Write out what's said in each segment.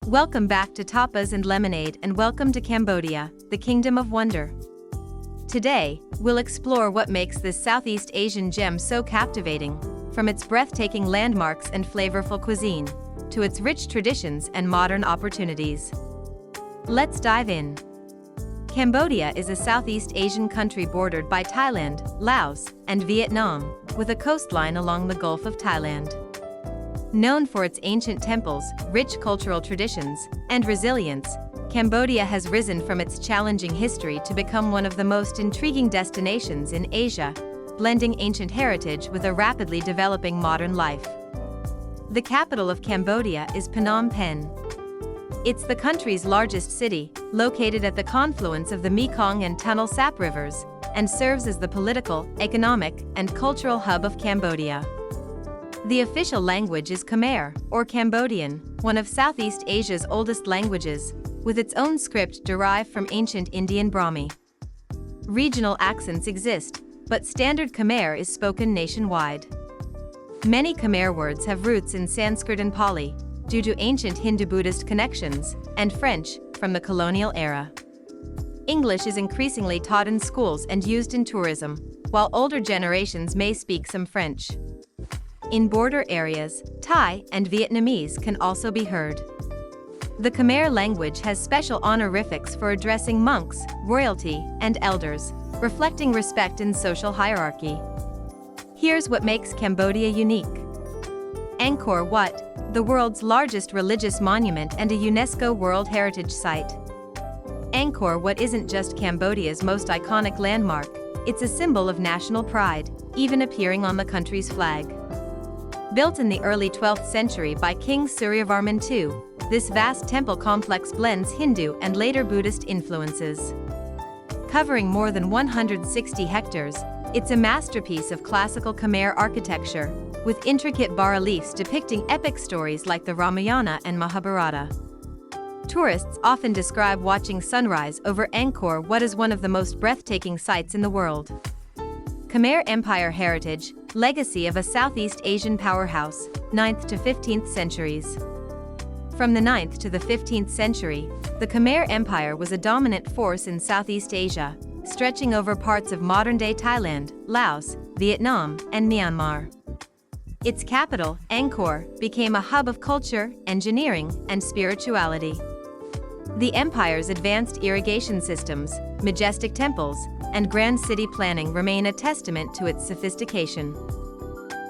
Welcome back to Tapas and Lemonade, and welcome to Cambodia, the Kingdom of Wonder. Today, we'll explore what makes this Southeast Asian gem so captivating, from its breathtaking landmarks and flavorful cuisine, to its rich traditions and modern opportunities. Let's dive in. Cambodia is a Southeast Asian country bordered by Thailand, Laos, and Vietnam, with a coastline along the Gulf of Thailand. Known for its ancient temples, rich cultural traditions, and resilience, Cambodia has risen from its challenging history to become one of the most intriguing destinations in Asia, blending ancient heritage with a rapidly developing modern life. The capital of Cambodia is Phnom Penh. It's the country's largest city, located at the confluence of the Mekong and Tunnel Sap rivers, and serves as the political, economic, and cultural hub of Cambodia. The official language is Khmer, or Cambodian, one of Southeast Asia's oldest languages, with its own script derived from ancient Indian Brahmi. Regional accents exist, but standard Khmer is spoken nationwide. Many Khmer words have roots in Sanskrit and Pali, due to ancient Hindu-Buddhist connections, and French, from the colonial era. English is increasingly taught in schools and used in tourism, while older generations may speak some French. In border areas, Thai and Vietnamese can also be heard. The Khmer language has special honorifics for addressing monks, royalty, and elders, reflecting respect in social hierarchy. Here's what makes Cambodia unique. Angkor Wat, the world's largest religious monument and a UNESCO World Heritage Site. Angkor Wat isn't just Cambodia's most iconic landmark, it's a symbol of national pride, even appearing on the country's flag. Built in the early 12th century by King Suryavarman II, this vast temple complex blends Hindu and later Buddhist influences. Covering more than 160 hectares, it's a masterpiece of classical Khmer architecture, with intricate bas-reliefs depicting epic stories like the Ramayana and Mahabharata. Tourists often describe watching sunrise over Angkor Wat as one of the most breathtaking sights in the world. Khmer Empire heritage, legacy of a Southeast Asian powerhouse, 9th to 15th centuries. From the 9th to the 15th century, the Khmer Empire was a dominant force in Southeast Asia, stretching over parts of modern-day Thailand, Laos, Vietnam, and Myanmar. Its capital, Angkor, became a hub of culture, engineering, and spirituality. The empire's advanced irrigation systems, majestic temples, and grand city planning remain a testament to its sophistication.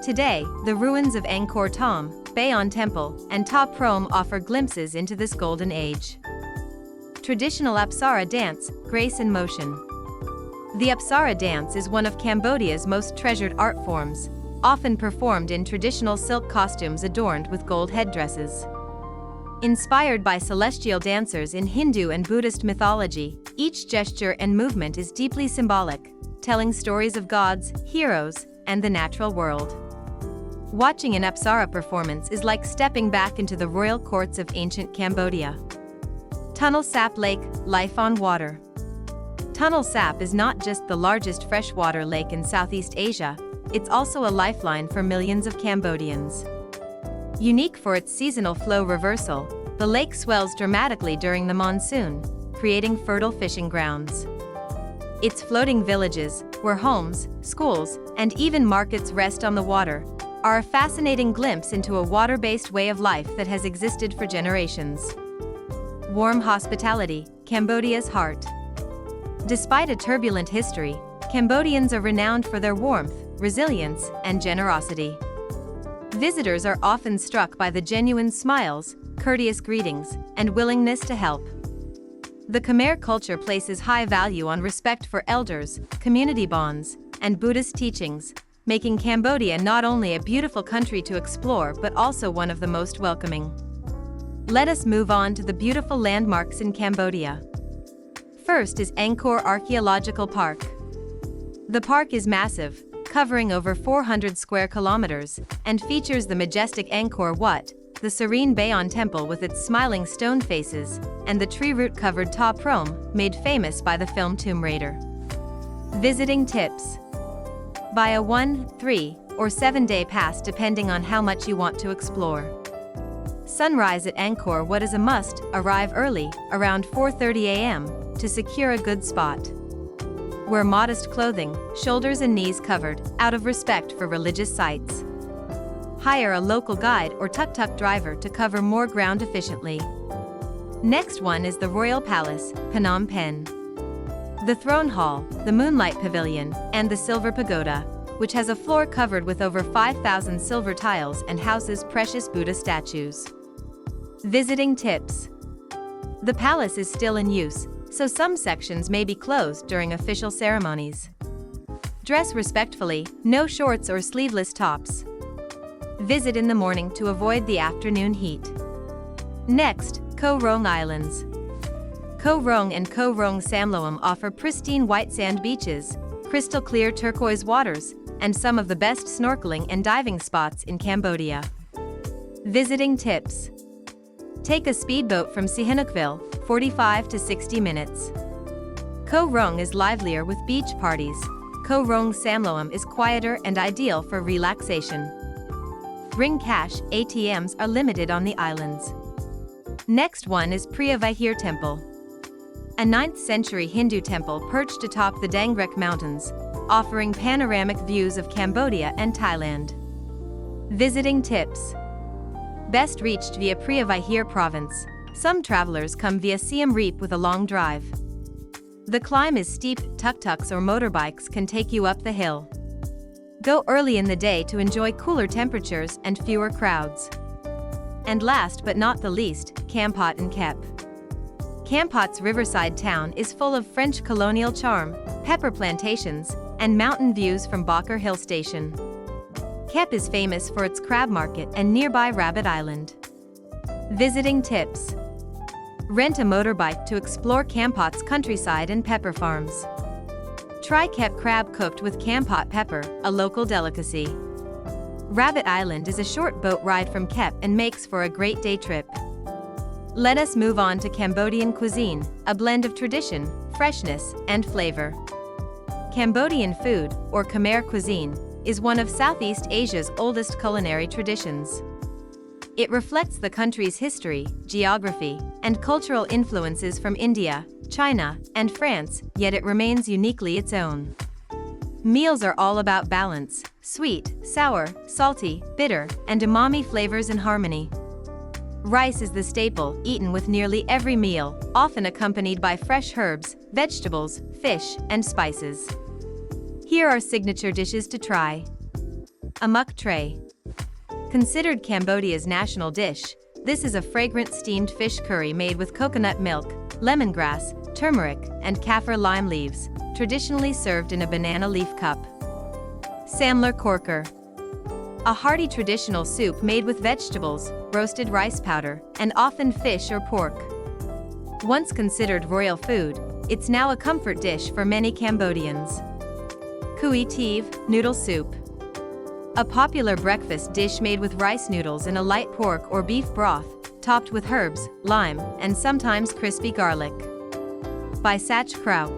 Today, the ruins of Angkor Thom, Bayon Temple, and Ta Prohm offer glimpses into this golden age. Traditional Apsara dance, grace and motion. The Apsara dance is one of Cambodia's most treasured art forms, often performed in traditional silk costumes adorned with gold headdresses. Inspired by celestial dancers in Hindu and Buddhist mythology, each gesture and movement is deeply symbolic, telling stories of gods, heroes, and the natural world. Watching an Apsara performance is like stepping back into the royal courts of ancient Cambodia. Tunnel Sap Lake, life on water. Tunnel Sap is not just the largest freshwater lake in Southeast Asia, it's also a lifeline for millions of Cambodians. Unique for its seasonal flow reversal, the lake swells dramatically during the monsoon, creating fertile fishing grounds. Its floating villages, where homes, schools, and even markets rest on the water, are a fascinating glimpse into a water-based way of life that has existed for generations. Warm hospitality, Cambodia's heart. Despite a turbulent history, Cambodians are renowned for their warmth, resilience, and generosity. Visitors are often struck by the genuine smiles, courteous greetings, and willingness to help. The Khmer culture places high value on respect for elders, community bonds, and Buddhist teachings, making Cambodia not only a beautiful country to explore but also one of the most welcoming. Let us move on to the beautiful landmarks in Cambodia. First is Angkor Archaeological Park. The park is massive, covering over 400 square kilometers, and features the majestic Angkor Wat, the serene Bayon Temple with its smiling stone faces, and the tree root-covered Ta Prohm, made famous by the film Tomb Raider. Visiting tips. Buy a 1, 3, or 7-day pass depending on how much you want to explore. Sunrise at Angkor Wat is a must. Arrive early, around 4:30 a.m., to secure a good spot. Wear modest clothing, shoulders and knees covered, out of respect for religious sites. Hire a local guide or tuk-tuk driver to cover more ground efficiently. Next one is the Royal Palace, Phnom Penh. The Throne Hall, the Moonlight Pavilion, and the Silver Pagoda, which has a floor covered with over 5,000 silver tiles and houses precious Buddha statues. Visiting tips. The palace is still in use, so some sections may be closed during official ceremonies. Dress respectfully, no shorts or sleeveless tops. Visit in the morning to avoid the afternoon heat. Next, Koh Rong Islands. Koh Rong and Koh Rong Samloem offer pristine white sand beaches, crystal clear turquoise waters, and some of the best snorkeling and diving spots in Cambodia. Visiting tips. Take a speedboat from Sihanoukville, 45 to 60 minutes. Koh Rong is livelier with beach parties. Koh Rong Samloem is quieter and ideal for relaxation. Bring cash, ATMs are limited on the islands. Next one is Priya Vihir Temple. A 9th century Hindu temple perched atop the Dangrek Mountains, offering panoramic views of Cambodia and Thailand. Visiting tips. Best reached via Priya Vihir province. Some travelers come via Siem Reap with a long drive. The climb is steep, tuk-tuks or motorbikes can take you up the hill. Go early in the day to enjoy cooler temperatures and fewer crowds. And last but not the least, Kampot and Kep. Kampot's riverside town is full of French colonial charm, pepper plantations, and mountain views from Bakar Hill Station. Kep is famous for its crab market and nearby Rabbit Island. Visiting tips. Rent a motorbike to explore Kampot's countryside and pepper farms. Try Kep crab cooked with Kampot pepper, a local delicacy. Rabbit Island is a short boat ride from Kep and makes for a great day trip. Let us move on to Cambodian cuisine, a blend of tradition, freshness, and flavor. Cambodian food, or Khmer cuisine, is one of Southeast Asia's oldest culinary traditions. It reflects the country's history, geography, and cultural influences from India, China, and France, yet it remains uniquely its own. Meals are all about balance: sweet, sour, salty, bitter, and umami flavors in harmony. Rice is the staple, eaten with nearly every meal, often accompanied by fresh herbs, vegetables, fish, and spices. Here are signature dishes to try. Amok tray. Considered Cambodia's national dish, this is a fragrant steamed fish curry made with coconut milk, lemongrass, turmeric, and kaffir lime leaves, traditionally served in a banana leaf cup. Samlar Korker. A hearty traditional soup made with vegetables, roasted rice powder, and often fish or pork. Once considered royal food, it's now a comfort dish for many Cambodians. Kui Tiv, noodle soup. A popular breakfast dish made with rice noodles in a light pork or beef broth, topped with herbs, lime, and sometimes crispy garlic. By Sach Krauk.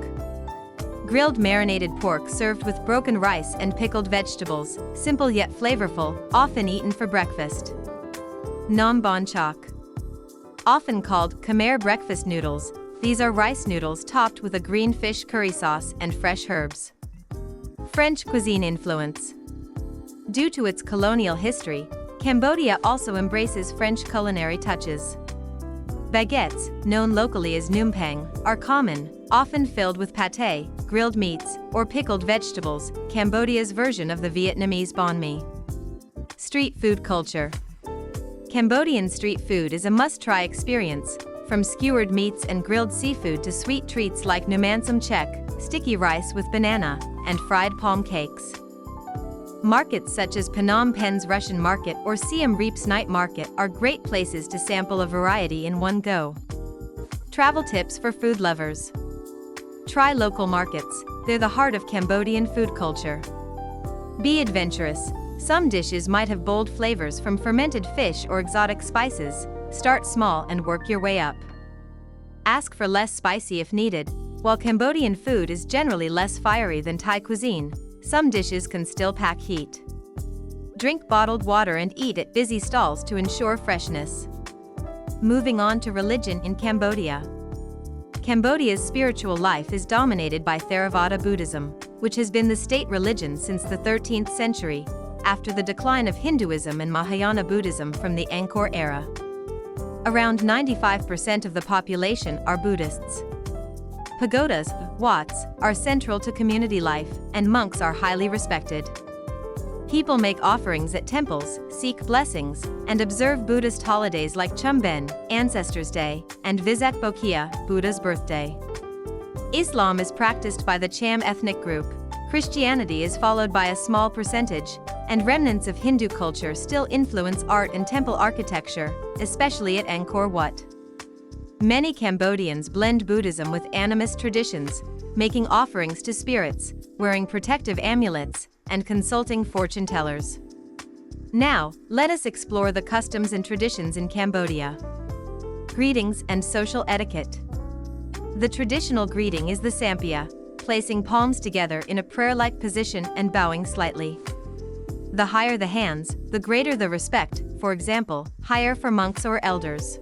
Grilled marinated pork served with broken rice and pickled vegetables, simple yet flavorful, often eaten for breakfast. Nam Bon Chak. Often called Khmer breakfast noodles, these are rice noodles topped with a green fish curry sauce and fresh herbs. French cuisine influence. Due to its colonial history, Cambodia also embraces French culinary touches. Baguettes, known locally as numpang, are common, often filled with pâté, grilled meats, or pickled vegetables, Cambodia's version of the Vietnamese banh mi. Street food culture. Cambodian street food is a must-try experience, from skewered meats and grilled seafood to sweet treats like numansam chek, sticky rice with banana, and fried palm cakes. Markets such as Phnom Penh's Russian Market or Siem Reap's Night Market are great places to sample a variety in one go. Travel tips for food lovers. Try local markets, they're the heart of Cambodian food culture. Be adventurous. Some dishes might have bold flavors from fermented fish or exotic spices. Start small and work your way up. Ask for less spicy if needed. While Cambodian food is generally less fiery than Thai cuisine, some dishes can still pack heat. Drink bottled water and eat at busy stalls to ensure freshness. Moving on to religion in Cambodia. Cambodia's spiritual life is dominated by Theravada Buddhism, which has been the state religion since the 13th century, after the decline of Hinduism and Mahayana Buddhism from the Angkor era. Around 95% of the population are Buddhists. Pagodas, wats, are central to community life, and monks are highly respected. People make offerings at temples, seek blessings, and observe Buddhist holidays like Chumben, Ancestors' Day, and Visak Bokia, Buddha's birthday. Islam is practiced by the Cham ethnic group, Christianity is followed by a small percentage, and remnants of Hindu culture still influence art and temple architecture, especially at Angkor Wat. Many Cambodians blend Buddhism with animist traditions, making offerings to spirits, wearing protective amulets, and consulting fortune tellers. Now, let us explore the customs and traditions in Cambodia. Greetings and social etiquette. The traditional greeting is the sampia, placing palms together in a prayer-like position and bowing slightly. The higher the hands, the greater the respect, for example, higher for monks or elders.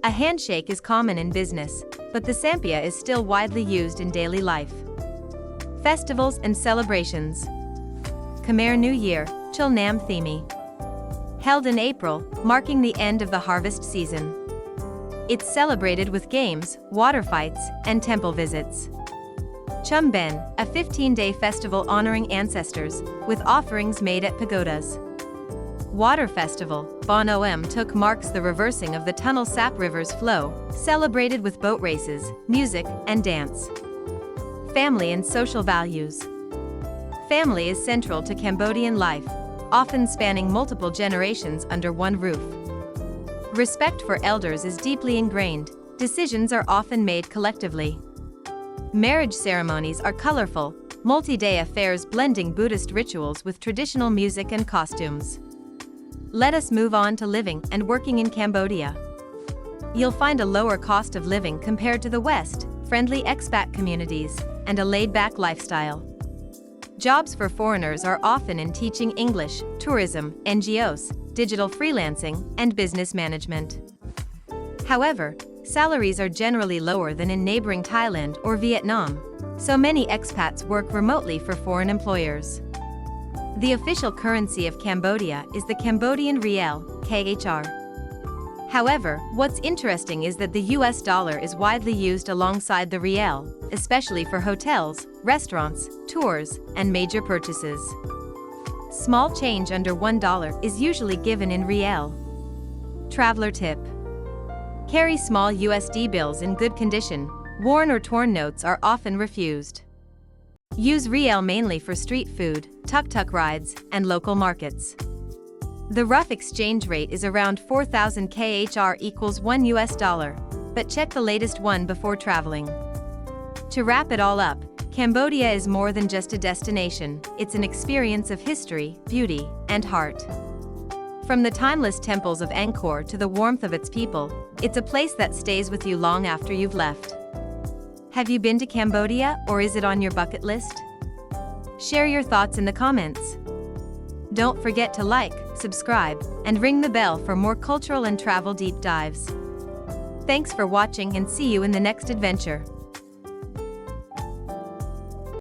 A handshake is common in business, but the sampia is still widely used in daily life. Festivals and celebrations. Khmer New Year, Chul Nam Themi. Held in April, marking the end of the harvest season. It's celebrated with games, water fights, and temple visits. Chumben, a 15-day festival honoring ancestors, with offerings made at pagodas. Water Festival, Bon Om Tuk marks the reversing of the Tunnel Sap River's flow, celebrated with boat races, music, and dance. Family and social values. Family is central to Cambodian life, often spanning multiple generations under one roof. Respect for elders is deeply ingrained, decisions are often made collectively. Marriage ceremonies are colorful, multi-day affairs blending Buddhist rituals with traditional music and costumes. Let us move on to living and working in Cambodia. You'll find a lower cost of living compared to the West, friendly expat communities, and a laid-back lifestyle. Jobs for foreigners are often in teaching English, tourism, NGOs, digital freelancing, and business management. However, salaries are generally lower than in neighboring Thailand or Vietnam, so many expats work remotely for foreign employers. The official currency of Cambodia is the Cambodian riel, KHR. However, what's interesting is that the US dollar is widely used alongside the riel, especially for hotels, restaurants, tours, and major purchases. Small change under $1 is usually given in riel. Traveler tip. Carry small USD bills in good condition. Worn or torn notes are often refused. Use riel mainly for street food, tuk-tuk rides, and local markets. The rough exchange rate is around 4,000 KHR equals $1, but check the latest one before traveling. To wrap it all up, Cambodia is more than just a destination, it's an experience of history, beauty, and heart. From the timeless temples of Angkor to the warmth of its people, it's a place that stays with you long after you've left. Have you been to Cambodia, or is it on your bucket list? Share your thoughts in the comments. Don't forget to like, subscribe, and ring the bell for more cultural and travel deep dives. Thanks for watching and see you in the next adventure.